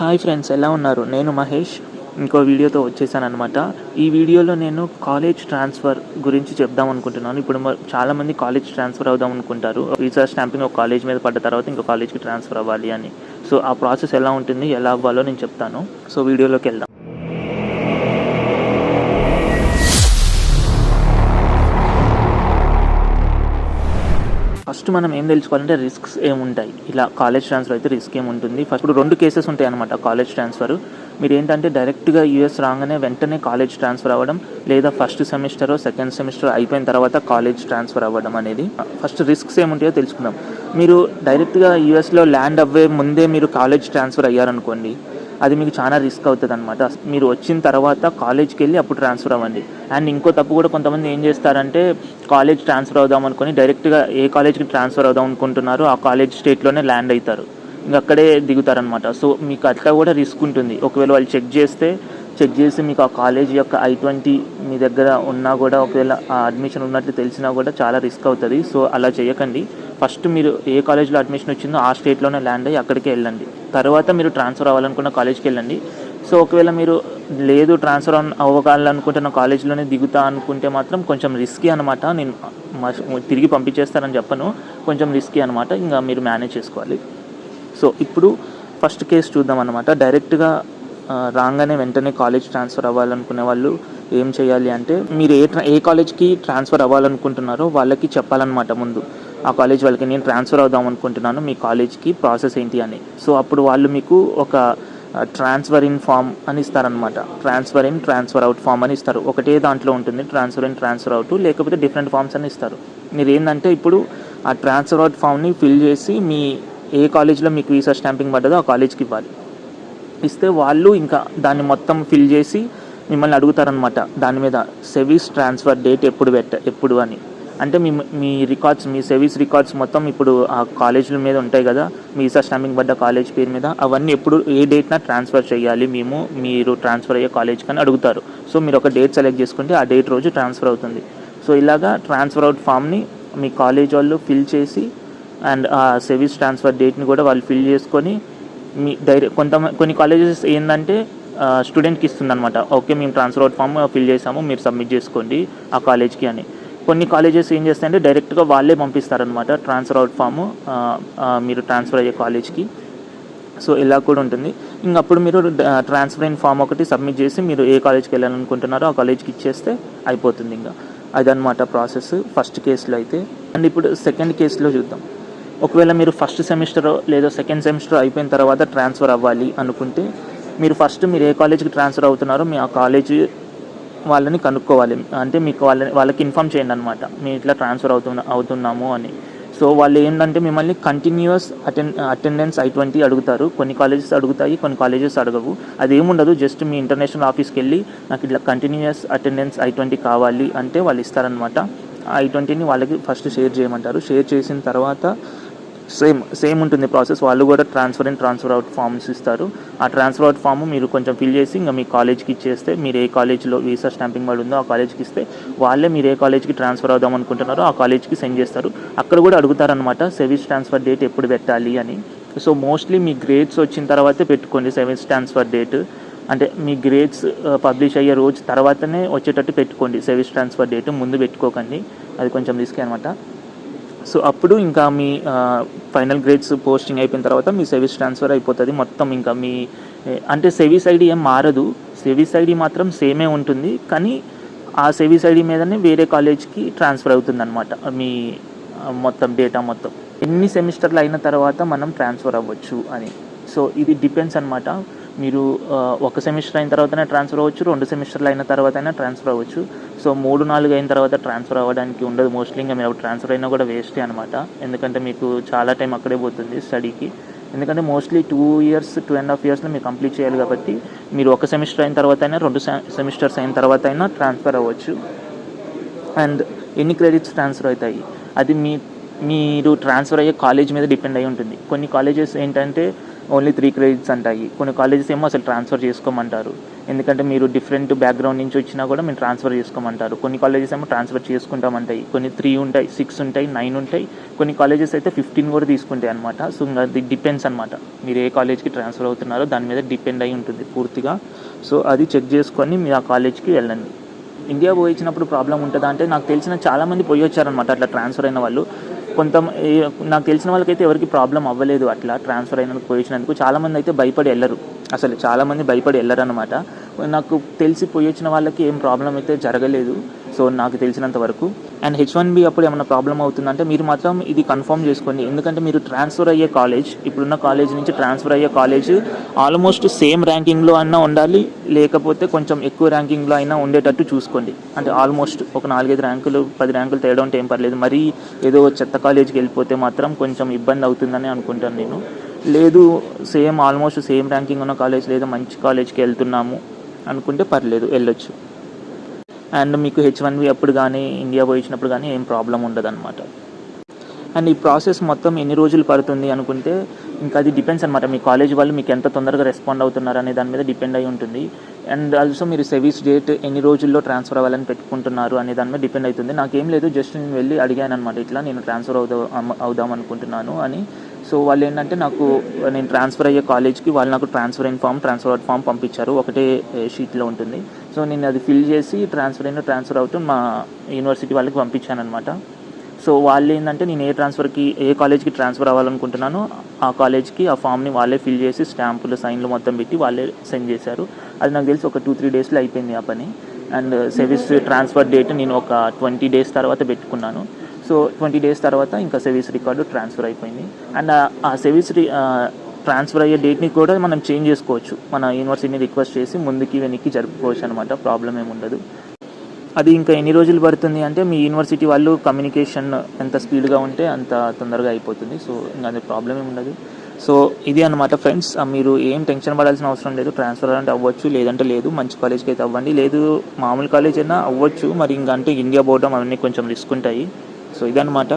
Hi friends, ఎలా ఉన్నారు? నేను మహేష్ ఇంకో వీడియోతో వచ్చేసానమాట. ఈ వీడియోలో నేను కాలేజ్ ట్రాన్స్ఫర్ గురించి చెప్దాం అనుకుంటున్నాను. ఇప్పుడు చాలామంది కాలేజ్ ట్రాన్స్ఫర్ అవుదాం అనుకుంటారు. వీసా స్టాంపింగ్ ఒక కాలేజ్ మీద పడ్డ తర్వాత ఇంకో కాలేజ్కి ట్రాన్స్ఫర్ అవ్వాలి అని. సో ఆ ప్రాసెస్ ఎలా ఉంటుంది, ఎలా అవ్వాలో నేను చెప్తాను. సో వీడియోలోకి వెళ్దాం. ఫస్ట్ మనం ఏం తెలుసుకోవాలంటే రిస్క్స్ ఏముంటాయి. ఇలా కాలేజ్ ట్రాన్స్ఫర్ అయితే రిస్క్ ఏముంటుంది. ఫస్ట్ ఇప్పుడు 2 కేసెస్ ఉంటాయి అనమాట కాలేజ్ ట్రాన్స్ఫర్. మీరు ఏంటంటే డైరెక్ట్గా యూఎస్ రాగానే వెంటనే కాలేజ్ ట్రాన్స్ఫర్ అవ్వడం, లేదా ఫస్ట్ సెమిస్టర్ సెకండ్ సెమిస్టర్ అయిపోయిన తర్వాత కాలేజ్ ట్రాన్స్ఫర్ అవ్వడం అనేది. ఫస్ట్ రిస్క్స్ ఏముంటాయో తెలుసుకుందాం. మీరు డైరెక్ట్గా యూఎస్లో ల్యాండ్ అవ్వే ముందే మీరు కాలేజ్ ట్రాన్స్ఫర్ అయ్యారనుకోండి, అది మీకు చాలా రిస్క్ అవుతుంది అనమాట. మీరు వచ్చిన తర్వాత కాలేజ్కి వెళ్ళి అప్పుడు ట్రాన్స్ఫర్ అవ్వండి. అండ్ ఇంకో తప్పు కూడా కొంతమంది ఏం చేస్తారంటే కాలేజ్ ట్రాన్స్ఫర్ అవుదాం అనుకుని డైరెక్ట్గా ఏ కాలేజ్కి ట్రాన్స్ఫర్ అవుదాం అనుకుంటున్నారో ఆ కాలేజ్ స్టేట్లోనే ల్యాండ్ అవుతారు, ఇంకా అక్కడే దిగుతారనమాట. సో మీకు అట్లా కూడా రిస్క్ ఉంటుంది. ఒకవేళ వాళ్ళు చెక్ చేసి మీకు ఆ కాలేజ్ యొక్క I-20 మీ దగ్గర ఉన్నా కూడా, ఒకవేళ ఆ అడ్మిషన్ ఉన్నట్లు తెలిసినా కూడా చాలా రిస్క్ అవుతుంది. సో అలా చేయకండి. ఫస్ట్ మీరు ఏ కాలేజ్లో అడ్మిషన్ వచ్చిందో ఆ స్టేట్లోనే ల్యాండ్ అయ్యి అక్కడికే వెళ్ళండి. తర్వాత మీరు ట్రాన్స్ఫర్ అవ్వాలనుకున్న కాలేజ్కి వెళ్ళండి. సో ఒకవేళ మీరు లేదు ట్రాన్స్ఫర్ అవ్వాలనుకుంటున్న కాలేజ్లోనే దిగుతా అనుకుంటే మాత్రం కొంచెం రిస్కీ అనమాట. నేను తిరిగి పంపించేస్తానని చెప్పను, కొంచెం రిస్కీ అనమాట. ఇంకా మీరు మేనేజ్ చేసుకోవాలి. సో ఇప్పుడు ఫస్ట్ కేసు చూద్దాం అనమాట. డైరెక్ట్గా రాగానే వెంటనే కాలేజ్ ట్రాన్స్ఫర్ అవ్వాలనుకునే వాళ్ళు ఏం చేయాలి అంటే, మీరు ఏ కాలేజ్కి ట్రాన్స్ఫర్ అవ్వాలనుకుంటున్నారో వాళ్ళకి చెప్పాలన్నమాట ముందు. ఆ కాలేజ్ వాళ్ళకి నేను ట్రాన్స్ఫర్ అవుదాం అనుకుంటున్నాను, మీ కాలేజ్కి ప్రాసెస్ ఏంటి అని. సో అప్పుడు వాళ్ళు మీకు ఒక ట్రాన్స్ఫర్ ఇన్ ఫామ్ అని ఇస్తారనమాట. Transfer in, transfer out form అని ఇస్తారు. ఒకటే దాంట్లో ఉంటుంది ట్రాన్స్ఫర్ ఇన్, ట్రాన్స్ఫర్ అవుట్, లేకపోతే డిఫరెంట్ ఫామ్స్ అని ఇస్తారు. మీరు ఏంటంటే ఇప్పుడు ఆ ట్రాన్స్ఫర్ అవుట్ ఫామ్ని ఫిల్ చేసి మీ ఏ కాలేజ్లో మీకు వీసా స్టాంపింగ్ పడ్డదో ఆ కాలేజ్కి ఇవ్వాలి. ఇస్తే వాళ్ళు ఇంకా దాన్ని మొత్తం ఫిల్ చేసి మిమ్మల్ని అడుగుతారనమాట. దాని మీద సెవీస్ ట్రాన్స్ఫర్ డేట్ ఎప్పుడు అని. అంటే మీ రికార్డ్స్, మీ సెవీస్ రికార్డ్స్ మొత్తం ఇప్పుడు ఆ కాలేజీల మీద ఉంటాయి కదా, మీ వీసా స్టాంపింగ్ పడ్డ కాలేజ్ పేరు మీద, అవన్నీ ఎప్పుడు ఏ డేట్న ట్రాన్స్ఫర్ చేయాలి మీరు ట్రాన్స్ఫర్ అయ్యే కాలేజ్కి అని అడుగుతారు. సో మీరు ఒక డేట్ సెలెక్ట్ చేసుకుంటే ఆ డేట్ రోజు ట్రాన్స్ఫర్ అవుతుంది. సో ఇలాగా ట్రాన్స్ఫర్ అవుట్ ఫామ్ని మీ కాలేజ్ వాళ్ళు ఫిల్ చేసి, అండ్ ఆ సెవీస్ ట్రాన్స్ఫర్ డేట్ని కూడా వాళ్ళు ఫిల్ చేసుకొని మీ కొన్ని కాలేజెస్ ఏంటంటే స్టూడెంట్కి ఇస్తుందన్నమాట. ఓకే, మేము ట్రాన్స్ఫర్ అవుట్ ఫామ్ ఫిల్ చేసాము, మీరు సబ్మిట్ చేసుకోండి ఆ కాలేజ్కి అని. కొన్ని కాలేజెస్ ఏం చేస్తాయంటే డైరెక్ట్గా వాళ్ళే పంపిస్తారనమాట ట్రాన్స్ఫర్ అవుట్ ఫాము మీరు ట్రాన్స్ఫర్ అయ్యే కాలేజ్కి. సో ఇలా కూడా ఉంటుంది. ఇంకప్పుడు మీరు ట్రాన్స్ఫర్ ఇన్ ఫామ్ ఒకటి సబ్మిట్ చేసి మీరు ఏ కాలేజ్కి వెళ్ళాలనుకుంటున్నారో ఆ కాలేజ్కి ఇచ్చేస్తే అయిపోతుంది. ఇంకా అదనమాట ప్రాసెస్ ఫస్ట్ కేసులో అయితే. అండ్ ఇప్పుడు సెకండ్ కేసులో చూద్దాం. ఒకవేళ మీరు ఫస్ట్ సెమిస్టర్ లేదా సెకండ్ సెమిస్టర్ అయిపోయిన తర్వాత ట్రాన్స్ఫర్ అవ్వాలి అనుకుంటే, మీరు ఏ కాలేజ్కి ట్రాన్స్ఫర్ అవుతున్నారో మీ ఆ కాలేజీ వాళ్ళని కనుక్కోవాలి. అంటే మీకు వాళ్ళకి ఇన్ఫామ్ చేయండి అనమాట, మేము ఇట్లా ట్రాన్స్ఫర్ అవుతున్నాము అని. సో వాళ్ళు ఏంటంటే మిమ్మల్ని కంటిన్యూస్ అటెండెన్స్ I-20 అడుగుతారు. కొన్ని కాలేజెస్ అడుగుతాయి, కొన్ని కాలేజెస్ అడగవు. అదేముండదు, జస్ట్ మీ ఇంటర్నేషనల్ ఆఫీస్కి వెళ్ళి నాకు ఇట్లా కంటిన్యూస్ అటెండెన్స్ I-20 కావాలి అంటే వాళ్ళు ఇస్తారనమాట. I-20ని వాళ్ళకి ఫస్ట్ షేర్ చేయమంటారు. షేర్ చేసిన తర్వాత సేమ్ ఉంటుంది ప్రాసెస్. వాళ్ళు కూడా transfer in, transfer out forms ఇస్తారు. ఆ ట్రాన్స్ఫర్ అవుట్ ఫామ్ మీరు కొంచెం ఫిల్ చేసి ఇంకా మీ కాలేజ్కి ఇచ్చేస్తే, మీరు ఏ కాలేజ్లో వీసా స్టాంపింగ్ పడి ఉందో ఆ కాలేజ్కి ఇస్తే వాళ్ళే మీరు ఏ కాలేజ్కి ట్రాన్స్ఫర్ అవుదాం అనుకుంటున్నారో ఆ కాలేజ్కి సెండ్ చేస్తారు. అక్కడ కూడా అడుగుతారనమాట సెవీస్ ట్రాన్స్ఫర్ డేట్ ఎప్పుడు పెట్టాలి అని. సో మోస్ట్లీ మీ గ్రేడ్స్ వచ్చిన తర్వాతే పెట్టుకోండి సెవీస్ ట్రాన్స్ఫర్ డేట్. అంటే మీ గ్రేడ్స్ పబ్లిష్ అయ్యే రోజు తర్వాతనే వచ్చేటట్టు పెట్టుకోండి సెవీస్ ట్రాన్స్ఫర్ డేట్, ముందు పెట్టుకోకండి, అది కొంచెం రిస్క్ అనమాట. సో అప్పుడు ఇంకా మీ ఫైనల్ గ్రేడ్స్ పోస్టింగ్ అయిపోయిన తర్వాత మీ సెవీస్ ట్రాన్స్ఫర్ అయిపోతుంది మొత్తం. ఇంకా మీ అంటే సెవీస్ ఐడి ఏం మారదు, సెవీస్ ఐడి మాత్రం సేమే ఉంటుంది, కానీ ఆ సెవీస్ ఐడి మీదనే వేరే కాలేజ్కి ట్రాన్స్ఫర్ అవుతుంది అనమాట మీ మొత్తం డేటా మొత్తం. ఎన్ని సెమిస్టర్లు అయిన తర్వాత మనం ట్రాన్స్ఫర్ అవ్వచ్చు అని. సో ఇది డిపెండ్స్ అనమాట. మీరు ఒక సెమిస్టర్ అయిన తర్వాతనే ట్రాన్స్ఫర్ అవ్వచ్చు, 2 సెమిస్టర్లు అయిన తర్వాత అయినా ట్రాన్స్ఫర్ అవ్వచ్చు. సో 3-4 అయిన తర్వాత ట్రాన్స్ఫర్ అవ్వడానికి ఉండదు మోస్ట్లీ. ఇంకా మీరు ట్రాన్స్ఫర్ అయినా కూడా వేస్టే అనమాట, ఎందుకంటే మీకు చాలా టైం అక్కడే పోతుంది స్టడీకి. ఎందుకంటే మోస్ట్లీ 2 years 2.5 yearsలో మీరు కంప్లీట్ చేయాలి కాబట్టి, మీరు ఒక సెమిస్టర్ అయిన తర్వాత అయినా 2 సెమిస్టర్స్ అయిన తర్వాత అయినా ట్రాన్స్ఫర్ అవ్వచ్చు. అండ్ ఎన్ని క్రెడిట్స్ ట్రాన్స్ఫర్ అవుతాయి అది మీరు ట్రాన్స్ఫర్ అయ్యే కాలేజ్ మీద డిపెండ్ అయి ఉంటుంది. కొన్ని కాలేజెస్ ఏంటంటే ఓన్లీ 3 క్రెడిట్స్ అంటాయి. కొన్ని కాలేజెస్ ఏమో అసలు ట్రాన్స్ఫర్ చేసుకోమంటారు. ఎందుకంటే మీరు డిఫరెంట్ బ్యాక్‌గ్రౌండ్ నుంచి వచ్చినా కూడా మేము ట్రాన్స్ఫర్ చేసుకోమంటారు. కొన్ని కాలేజెస్ ఏమో ట్రాన్స్ఫర్ చేసుకుంటామంటాయి. కొన్ని 3 ఉంటాయి, 6 ఉంటాయి, 9 ఉంటాయి. కొన్ని కాలేజెస్ అయితే 15 కూడా తీసుకుంటాయి అనమాట. సో ఇంక అది డిపెండ్స్ అనమాట. మీరు ఏ కాలేజ్‌కి ట్రాన్స్ఫర్ అవుతున్నారో దాని మీద డిపెండ్ అయి ఉంటుంది పూర్తిగా. సో అది చెక్ చేసుకొని మీరు ఆ కాలేజ్‌కి వెళ్ళండి. ఇండియా పోయించినప్పుడు ప్రాబ్లమ్ ఉంటుందా అంటే, నాకు తెలిసిన చాలామంది పోయి వచ్చారనమాట అట్లా ట్రాన్స్ఫర్ అయిన వాళ్ళు. నాకు తెలిసిన వాళ్ళకైతే ఎవరికి ప్రాబ్లం అవ్వలేదు అట్లా ట్రాన్స్ఫర్ అయినందుకు పోయించినందుకు. చాలామంది అయితే భయపడి వెళ్ళరు. అసలు చాలామంది భయపడి వెళ్ళరనమాట. నాకు తెలిసి పోయి వచ్చిన వాళ్ళకి ఏం ప్రాబ్లం అయితే జరగలేదు. సో నాకు తెలిసినంత వరకు. అండ్ H1B అప్పుడు ఏమైనా ప్రాబ్లం అవుతుందంటే మీరు మాత్రం ఇది కన్ఫర్మ్ చేసుకోండి. ఎందుకంటే మీరు ట్రాన్స్ఫర్ అయ్యే కాలేజ్, ఇప్పుడున్న కాలేజ్ నుంచి ట్రాన్స్ఫర్ అయ్యే కాలేజ్ ఆల్మోస్ట్ సేమ్ ర్యాంకింగ్లో అయినా ఉండాలి, లేకపోతే కొంచెం ఎక్కువ ర్యాంకింగ్లో అయినా ఉండేటట్టు చూసుకోండి. అంటే ఆల్మోస్ట్ ఒక 4-5 ర్యాంకులు 10 ర్యాంకులు తేడా ఉంటే ఏం పర్లేదు. మరీ ఏదో చెత్త కాలేజ్కి వెళ్ళిపోతే మాత్రం కొంచెం ఇబ్బంది అవుతుందని అనుకుంటాను నేను. లేదు ఆల్మోస్ట్ సేమ్ ర్యాంకింగ్ ఉన్న కాలేజ్ లేదా మంచి కాలేజ్కి వెళ్తున్నాము అనుకుంటే పర్లేదు, వెళ్ళొచ్చు. అండ్ మీకు H1B అప్పుడు కానీ ఇండియా పోయించినప్పుడు కానీ ఏం ప్రాబ్లం ఉండదన్నమాట. అండ్ ఈ ప్రాసెస్ మొత్తం ఎన్ని రోజులు పడుతుంది అనుకుంటే ఇంకా అది డిపెండ్స్ అనమాట. మీ కాలేజ్ వాళ్ళు మీకు ఎంత తొందరగా రెస్పాండ్ అవుతున్నారు అనే దాని మీద డిపెండ్ అయి ఉంటుంది. అండ్ ఆల్సో మీరు సర్వీస్ డేట్ ఎన్ని రోజుల్లో ట్రాన్స్ఫర్ అవ్వాలని పెట్టుకుంటున్నారు అనే దాని మీద డిపెండ్ అవుతుంది. నాకేం లేదు, జస్ట్ నేను వెళ్ళి అడిగాను అనమాట, ఇట్లా నేను ట్రాన్స్ఫర్ అవుదాం అనుకుంటున్నాను అని. సో వాళ్ళు ఏంటంటే నేను ట్రాన్స్ఫర్ అయ్యే కాలేజ్కి వాళ్ళు నాకు ట్రాన్స్ఫర్ అవుట్ ఫామ్ పంపించారు. ఒకటే షీట్లో ఉంటుంది. సో నేను అది ఫిల్ చేసి ట్రాన్స్ఫర్ అవుతూ మా యూనివర్సిటీ వాళ్ళకి పంపించాను అనమాట. సో వాళ్ళు ఏంటంటే నేను ఏ కాలేజ్కి ట్రాన్స్ఫర్ అవ్వాలనుకుంటున్నానో ఆ కాలేజ్కి ఆ ఫామ్ని వాళ్ళే ఫిల్ చేసి స్టాంపులు సైన్లు మొత్తం పెట్టి వాళ్ళే సెండ్ చేశారు. అది నాకు తెలిసి ఒక 2-3 డేస్లో అయిపోయింది ఆ పని. అండ్ సర్వీస్ ట్రాన్స్ఫర్ డేట్ నేను ఒక 20 డేస్ తర్వాత పెట్టుకున్నాను. సో 20 డేస్ తర్వాత ఇంకా సర్వీస్ రికార్డు ట్రాన్స్ఫర్ అయిపోయింది. అండ్ ఆ సర్వీస్ ట్రాన్స్ఫర్ అయ్యే డేట్ని కూడా మనం చేంజ్ చేసుకోవచ్చు. మన యూనివర్సిటీని రిక్వెస్ట్ చేసి ముందుకి వెనక్కి జరుపుకోవచ్చు అనమాట. ప్రాబ్లం ఏమి ఉండదు. అది ఇంకా ఎన్ని రోజులు పడుతుంది అంటే మీ యూనివర్సిటీ వాళ్ళు కమ్యూనికేషన్ ఎంత స్పీడ్గా ఉంటే అంత తొందరగా అయిపోతుంది. సో ఇంకా అది ప్రాబ్లం ఏమి ఉండదు. సో ఇది అనమాట ఫ్రెండ్స్. మీరు ఏం టెన్షన్ పడాల్సిన అవసరం లేదు. ట్రాన్స్ఫర్ అంటే అవ్వచ్చు, లేదంటే లేదు. మంచి కాలేజ్కి అయితే అవ్వండి, లేదు మామూలు కాలేజ్ అయినా అవ్వచ్చు. మరి ఇంకా అంటే ఇండియా పోవడం అవన్నీ కొంచెం రిస్క్ ఉంటాయి. సో ఇదనమాట.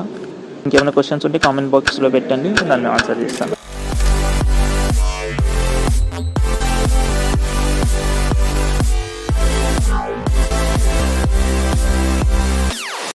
ఇంకేమైనా క్వశ్చన్స్ ఉంటే కామెంట్ బాక్స్లో పెట్టండి, దాన్ని ఆన్సర్ చేస్తాను.